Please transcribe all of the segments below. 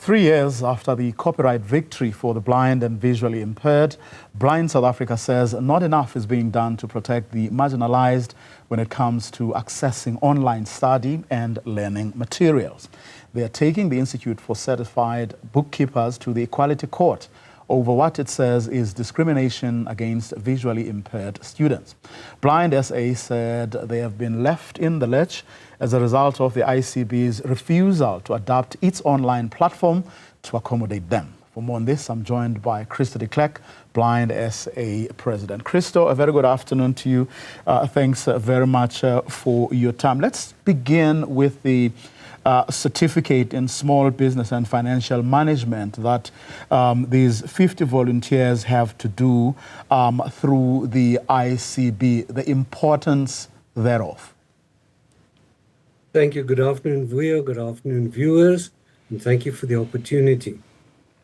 3 years after the copyright victory for the blind and visually impaired, Blind South Africa says not enough is being done to protect the marginalized when it comes to accessing online study and learning materials. They are taking the Institute for Certified Bookkeepers to the Equality Court over what it says is discrimination against visually impaired students. Blind SA said they have been left in the lurch as a result of the ICB's refusal to adapt its online platform to accommodate them. For more on this, I'm joined by Christo de Klerk, Blind SA President. Christo, a very good afternoon to you. Thanks very much for your time. Let's begin with the certificate in small business and financial management that these 50 volunteers have to do through the ICB, the importance thereof. Thank you. Good afternoon, Vuyo. Good afternoon, viewers, and thank you for the opportunity.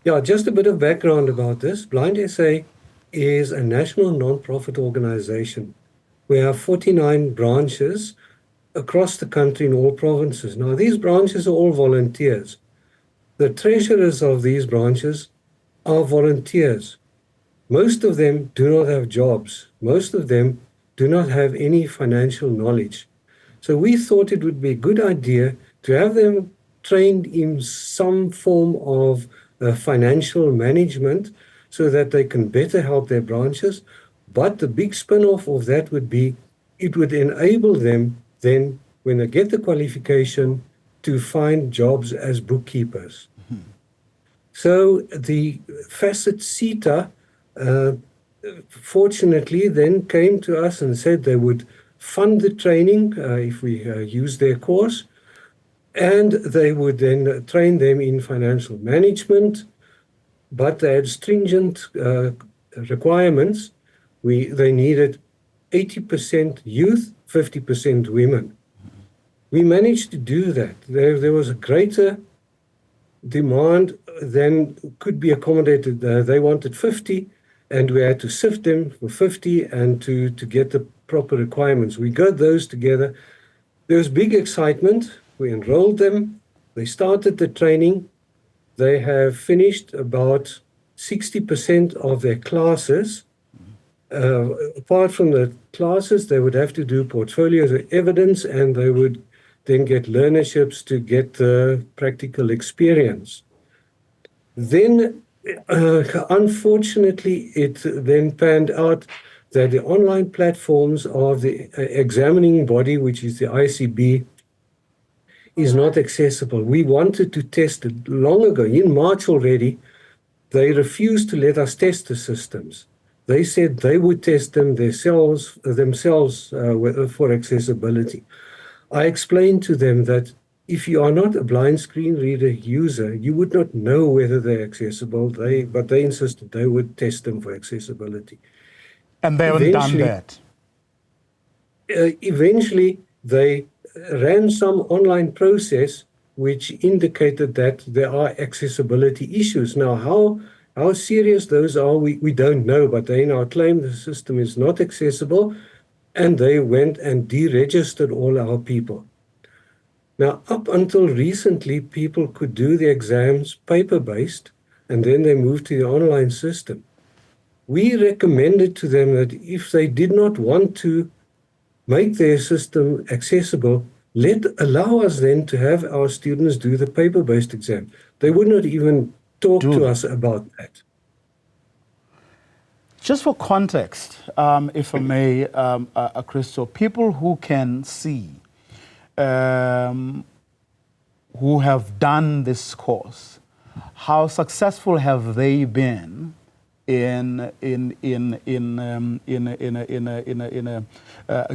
Yeah, just a bit of background about this. Blind SA is a national non-profit organization. We have 49 branches across the country in all provinces. Now, these branches are all volunteers. The treasurers of these branches are volunteers. Most of them do not have jobs. Most of them do not have any financial knowledge. So we thought it would be a good idea to have them trained in some form of financial management so that they can better help their branches. But the big spin-off of that would be, it would enable them then, when they get the qualification, to find jobs as bookkeepers. Mm-hmm. So the Facet CETA, fortunately, then came to us and said they would fund the training if we use their course, and they would then train them in financial management, but they had stringent requirements. They needed 80% youth, 50% women. We managed to do that. There was a greater demand than could be accommodated. They wanted 50, and we had to sift them for 50 and to get the proper requirements. We got those together. There was big excitement. We enrolled them. They started the training. They have finished about 60% of their classes. Apart from the classes, they would have to do portfolios of evidence, and they would then get learnerships to get practical experience. Then, unfortunately, it then panned out that the online platforms of the examining body, which is the ICB, is not accessible. We wanted to test it long ago. In March already, they refused to let us test the systems. They said they would test them themselves for accessibility. I explained to them that if you are not a blind screen reader user, you would not know whether they're accessible, but they insisted they would test them for accessibility. And they haven't done that? Eventually, they ran some online process which indicated that there are accessibility issues. Now, how serious those are, we don't know, but they now claim the system is not accessible, and they went and deregistered all our people. Now, up until recently, people could do the exams paper-based, and then they moved to the online system. We recommended to them that if they did not want to make their system accessible, allow us then to have our students do the paper-based exam. They would not even talk to us about that. Just for context, if I may, Christo, people who can see, who have done this course, how successful have they been in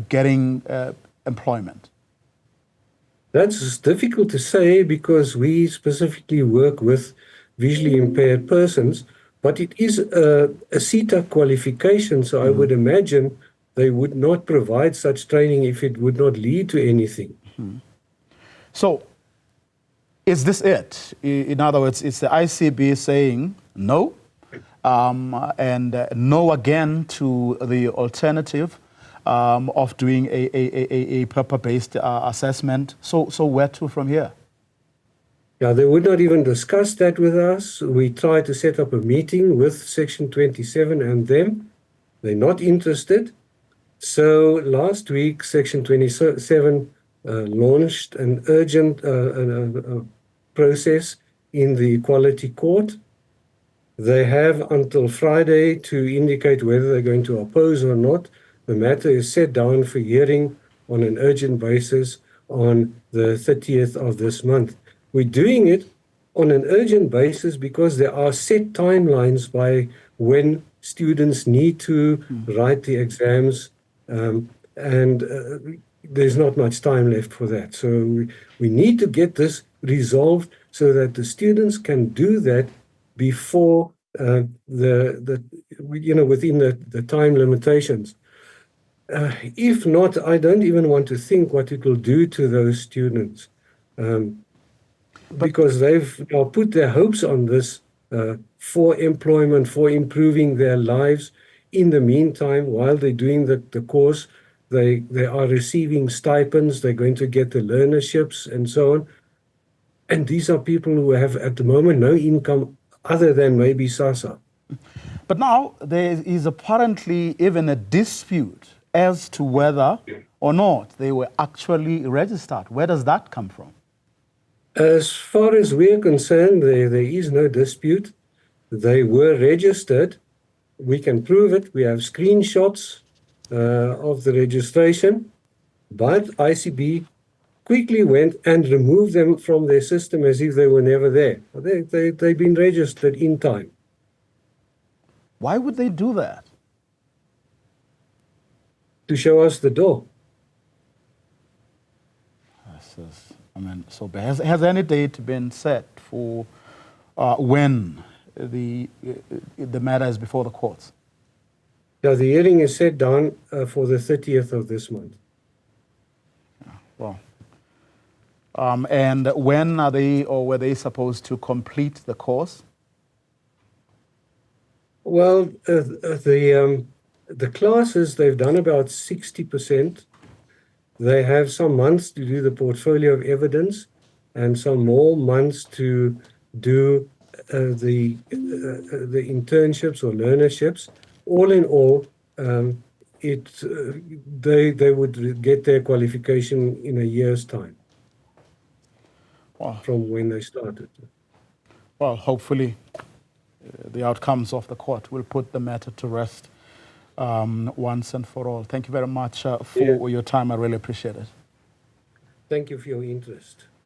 getting employment? That's difficult to say because we specifically work with visually impaired persons, but it is a CETA qualification, so I would imagine they would not provide such training if it would not lead to anything. So, is this it? In other words, it's the ICB saying no, and no again to the alternative of doing a paper-based assessment. So where to from here? Yeah, they would not even discuss that with us. We tried to set up a meeting with Section 27 and them. They're not interested. So last week, Section 27 launched an urgent process in the Equality Court. They have until Friday to indicate whether they're going to oppose or not. The matter is set down for hearing on an urgent basis on the 30th of this month. We're doing it on an urgent basis because there are set timelines by when students need to write the exams, and there's not much time left for that. So we need to get this resolved so that the students can do that before within the time limitations. If not, I don't even want to think what it will do to those students, because they've now put their hopes on this for employment, for improving their lives. In the meantime, while they're doing the course, they are receiving stipends, they're going to get the learnerships and so on. And these are people who have at the moment no income other than maybe SASSA. But now there is apparently even a dispute as to whether or not they were actually registered. Where does that come from? As far as we are concerned, there is no dispute. They were registered. We can prove it. We have screenshots of the registration. But ICB quickly went and removed them from their system as if they were never there. They've been registered in time. Why would they do that? To show us the door. So has any date been set for when the matter is before the courts? Yeah, the hearing is set down for the 30th of this month. Well, and when are they, or were they supposed to complete the course? Well, the classes, they've done about 60%. They have some months to do the portfolio of evidence and some more months to do the internships or learnerships. All in all, they would get their qualification in a year's time. Wow. From when they started. Well, hopefully the outcomes of the court will put the matter to rest once and for all. Thank you very much for your time. I really appreciate it. Thank you for your interest.